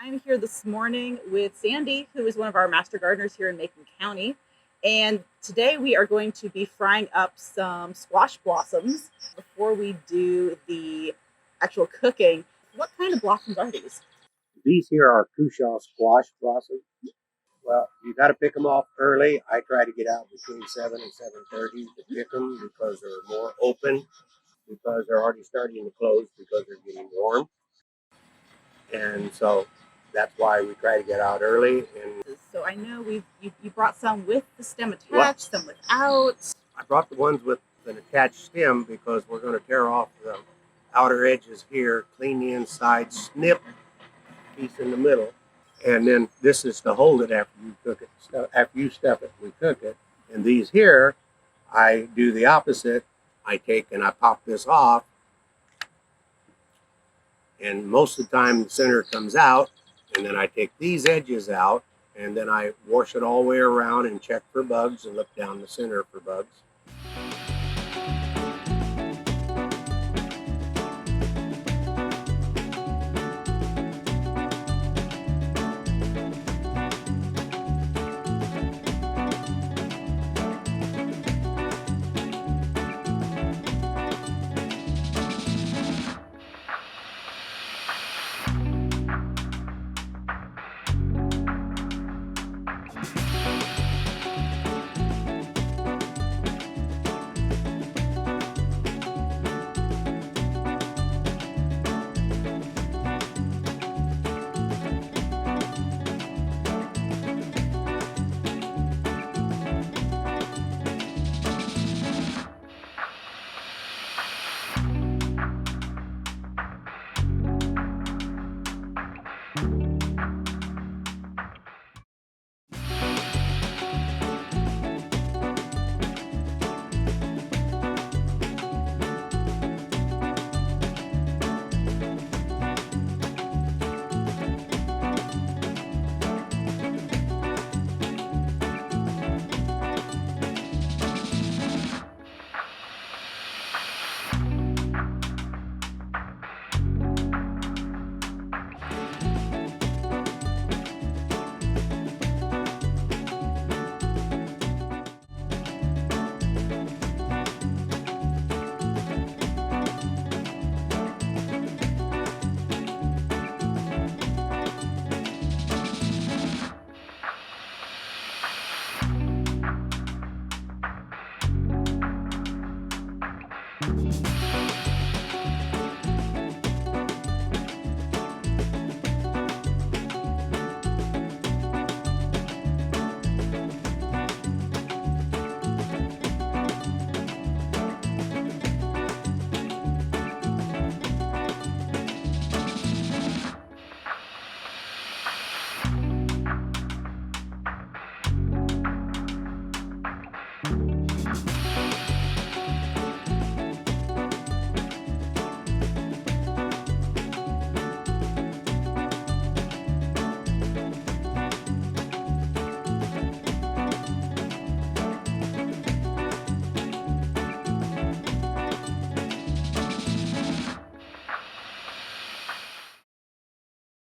I'm here this morning with Sandy, who is one of our master gardeners here in Macon County. And today we are going to be frying up some squash blossoms before we do the actual cooking. What kind of blossoms are these? These here are cushaw squash blossoms. Well, you got to pick them off early. I try to get out between 7 and 7:30 to pick them because they're more open, because they're already starting to close because they're getting warm. And so that's why we try to get out early. And So I know you brought some with the stem attached, well, some without. I brought the ones with an attached stem because we're going to tear off the outer edges here, clean the inside, snip piece in the middle. And then this is to hold it after you cook it. So after you stuff it, we cook it. And these here, I do the opposite. I take and I pop this off. And most of the time the center comes out. And then I take these edges out. And then I wash it all the way around and check for bugs and look down the center for bugs.